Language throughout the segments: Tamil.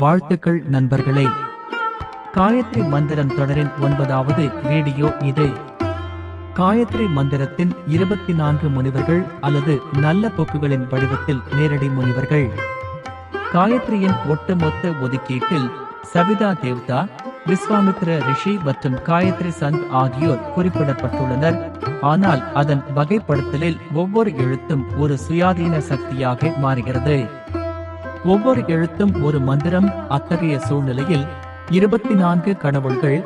வாழ்த்துக்கள் நண்பர்களே. காயத்ரி மந்திரம் தொடரின் 9வது வீடியோ இது. காயத்ரி மந்திரத்தின் 24 முனிவர்கள் அல்லது நல்ல போக்குகளின் வடிவத்தில் நேரடி முனிவர்கள். காயத்ரியின் ஒட்டுமொத்த ஒதுக்கீட்டில் சவிதா தேவ்தா, விஸ்வாமித்ர ரிஷி மற்றும் காயத்ரி சந்த் ஆகியோர் குறிப்பிடப்பட்டுள்ளனர். ஆனால் அதன் வகைப்படுத்தலில் ஒவ்வொரு எழுத்தும் ஒரு சுயாதீன சக்தியாக மாறுகிறது. ஒவ்வொரு எழுத்தும் ஒரு மந்திரம். அத்தகைய சூழ்நிலையில் 24 கடவுள்கள்,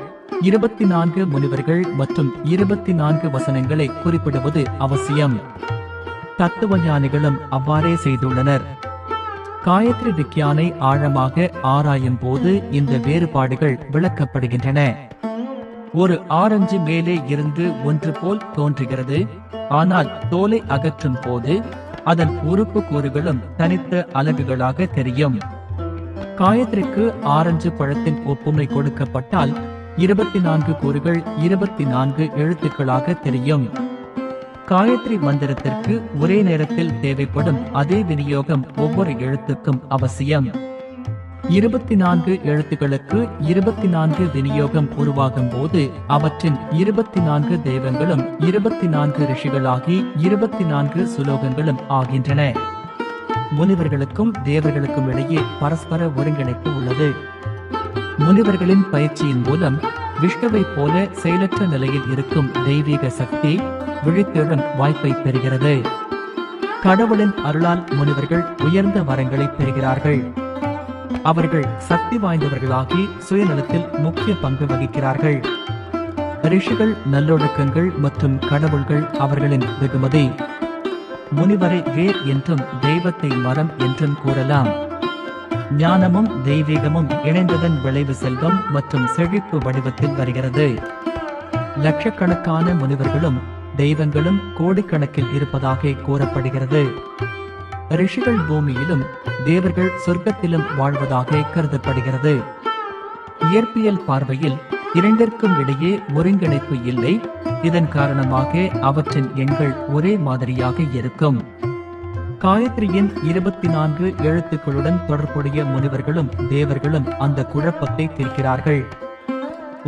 24 முனிவர்கள் மற்றும் 24 வசனங்களை குறிப்பிடுவது அவசியம். தத்துவஞானிகளும் அவ்வாறே செய்துள்ளனர். காயத்ரி விக்யானை ஆழமாக ஆராயும் போது இந்த வேறுபாடுகள் விளக்கப்படுகின்றன. ஒரு ஆரஞ்சு மேலே இருந்து ஒன்று போல் தோன்றுகிறது, ஆனால் தோலை அகற்றும் போது அதன் உறுப்பு கூறுகளும் தனித்த அலகுகளாக தெரியும். காயத்ரிக்கு ஆரஞ்சு பழத்தின் ஒப்புமை கொடுக்கப்பட்டால் 24 கூறுகள் 24 எழுத்துக்களாக தெரியும். காயத்ரி மந்திரத்திற்கு ஒரே நேரத்தில் தேவைப்படும் அதே விநியோகம் ஒவ்வொரு எழுத்துக்கும் அவசியம். 24 எழுத்துக்களுக்கு 24 விநியோகம் உருவாகும் போது அவற்றின் 24 தெய்வங்களும் 24 ரிஷிகளாகி 24 சுலோகங்களும் ஆகின்றன. முனிவர்களுக்கும் தேவர்களுக்கும் இடையே பரஸ்பர ஒருங்கிணைப்பு உள்ளது. முனிவர்களின் பயிற்சியின் மூலம் விஷ்ணுவை போல செயலற்ற நிலையில் இருக்கும் தெய்வீக சக்தி விழித்தெழும் வாய்ப்பை பெறுகிறது. கடவுளின் அருளால் முனிவர்கள் உயர்ந்த வரங்களை பெறுகிறார்கள். அவர்கள் சக்தி வாய்ந்தவர்களாகி சுயநலத்தில் முக்கிய பங்கு வகிக்கிறார்கள். ரிஷிகள் நல்லொழுக்கங்கள் மற்றும் கடவுள்கள் அவர்களின் வெகுமதி. முனிவரை வேர் என்றும் தெய்வத்தை மரம் என்றும் கூறலாம். ஞானமும் தெய்வீகமும் இணைந்ததன் விளைவு செல்வம் மற்றும் செழிப்பு வடிவத்தில் வருகிறது. லட்சக்கணக்கான முனிவர்களும் தெய்வங்களும் கோடிக்கணக்கில் இருப்பதாக கூறப்படுகிறது. ரிஷிகள் பூமியிலும் தேவர்கள் சொர்க்கத்திலும் வாழ்வதாக கருதப்படுகிறது. இயற்பியல் பார்வையில் இரண்டிற்கும் இடையே ஒருங்கிணைப்பு இல்லை. இதன் காரணமாக அவற்றின் எண்கள் ஒரே மாதிரியாக இருக்கும். காயத்ரியின் 24 எழுத்துக்களுடன் தொடர்புடைய முனிவர்களும் தேவர்களும் அந்த குழப்பத்தை தீர்க்கிறார்கள்.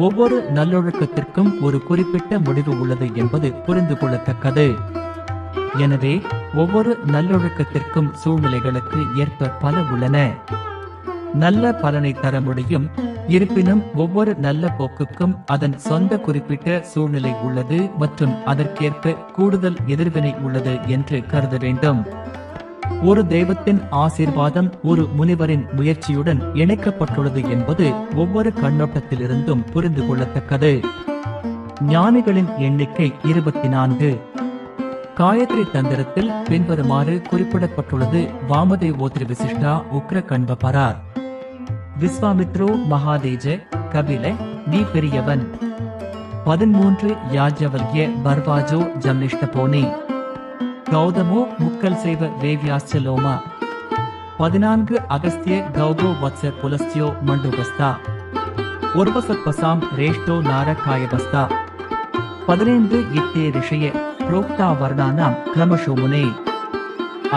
ஒவ்வொரு நல்லொழுக்கத்திற்கும் ஒரு குறிப்பிட்ட முடிவு உள்ளது என்பது புரிந்து கொள்ளத்தக்கது. எனவே ஒவ்வொரு நல்லொழுக்கத்திற்கும் சூழ்நிலைகளுக்கு ஏற்ப பல உள்ளன. நல்ல பலனை தர முடியும். இருப்பினும் ஒவ்வொரு நல்ல போக்குக்கும் அதன் சொந்த குறிப்பிட்ட சூழ்நிலை உள்ளது மற்றும் அதற்கேற்ப கூடுதல் எதிர்வினை உள்ளது என்று கருத வேண்டும். ஒரு தெய்வத்தின் ஆசீர்வாதம் ஒரு முனிவரின் முயற்சியுடன் இணைக்கப்பட்டுள்ளது என்பது ஒவ்வொரு கண்ணோட்டத்திலிருந்தும் புரிந்து கொள்ளத்தக்கது. ஞானிகளின் எண்ணிக்கை 24. காயத்ரி தந்திரத்தில் பின்வருமாறு குறிப்பிடப்பட்டுள்ளது. வாமதேவோத்ரி விசிஷ்டா உக்ர கண்வ பரார். விஸ்வாமித்ரோ மகாதேஜ கபில நீ பெரியவன். 13 யாஜ்யவல்ய பர்வாஜோ ஜம்னிஷ்ட போனி. கௌதமோ முக்கல் செய்வ வேவ்யாஸ்சலோமா. 14 அகஸ்திய கௌதோ வத்ச புலஸ்தியோ மண்டுபஸ்தா. உர்வசத்பசாம் ரேஷ்டோ நார காயபஸ்தா. 15 இத்தே ரிஷய புரோக்தா வர்ணானாம் கிரமசோமுனே.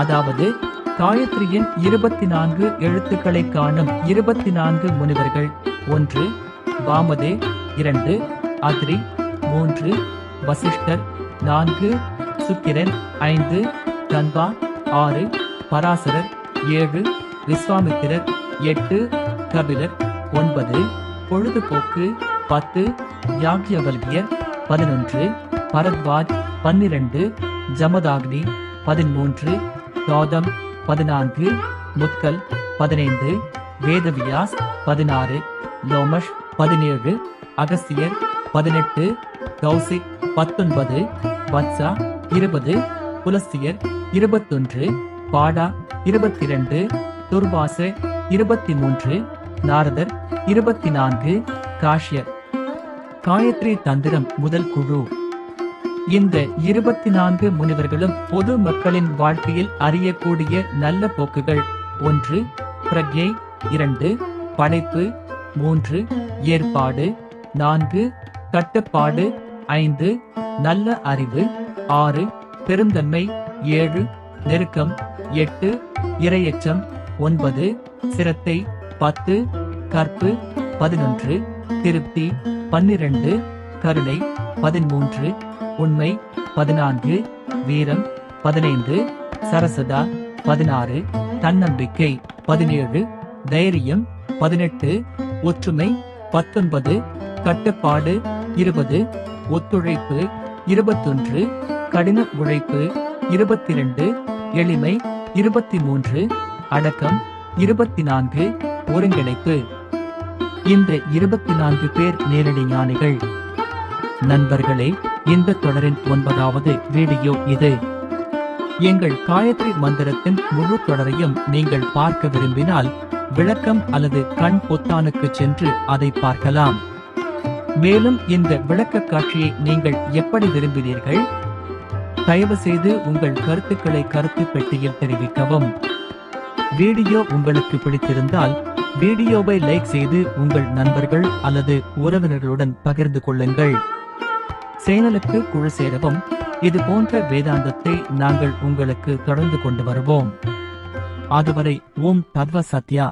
அதாவது காயத்ரியின் 24 எழுத்துக்களை காணும் 24 முனிவர்கள். 1 வாமதே, 2 அத்ரி, 3 வசிஷ்டர், 4 சுக்கிரன், 5 கன்வா, 6 பராசரர், 7 விஸ்வாமித்திரர், 8 கபிலர், 9 பொழுதுபோக்கு, 10 யாக்ஞவல்கியர், 11 பரத்வாஜ், 12 ஜமதாக்னி, 13 கௌதம், 14 முத்கல், 15 வேதவியாஸ், 16 லோமஷ், 17 அகஸ்தியர், 18 கௌசிக், 19 வத்சா, 20 புலஸ்தியர், 21 பாடா, 22 துர்வாச, 23 நாரதர், 24 காஷ்யப். காயத்ரி தந்திரம் முதல் குழு. இந்த 24 முனிவர்களும் பொது மக்களின் வாழ்க்கையில் அறியக்கூடிய நல்ல போக்குகள். 1 பிரக்ஞை, 2 படைப்பு, 3 ஏற்பாடு, 4 கட்டுப்பாடு, 5 நல்ல அறிவு, 6 பெருந்தன்மை, 7 நெருக்கம், 8 இரையச்சம், 9 சிரத்தை, 10 கற்பு 11 திருப்தி 12 கருணை 13 உண்மை 14 வீரம் 15 சரசதா 16 தன்னம்பிக்கை 17 தைரியம் 18 ஒற்றுமை 19 கட்டுப்பாடு 20 ஒத்துழைப்பு 21 கடின உழைப்பு 22 எளிமை 23 அடக்கம் 24 ஒருங்கிணைப்பு. இந்த 24 பேர் நேரடி ஞானிகள். நண்பர்களே, இந்த தொடரின் 9வது வீடியோ இது. எங்கள் காயத்ரி மந்திரத்தின் முழு தொடரையும் நீங்கள் பார்க்க விரும்பினால் விளக்கம் அல்லது கண் பொத்தானுக்கு சென்று அதை பார்க்கலாம். மேலும் இந்த விளக்க காட்சியை நீங்கள் எப்படி விரும்பினீர்கள்? தயவு செய்து உங்கள் கருத்துக்களை கருத்து பெட்டியில் தெரிவிக்கவும். வீடியோ உங்களுக்கு பிடித்திருந்தால் வீடியோவை லைக் செய்து உங்கள் நண்பர்கள் அல்லது உறவினர்களுடன் பகிர்ந்து கொள்ளுங்கள். சேனலுக்கு குழு சேரவும். இது போன்ற வேதாந்தத்தை நாங்கள் உங்களுக்கு தொடர்ந்து கொண்டு வருவோம். அதுவரை ஓம் தத்வ சத்யா.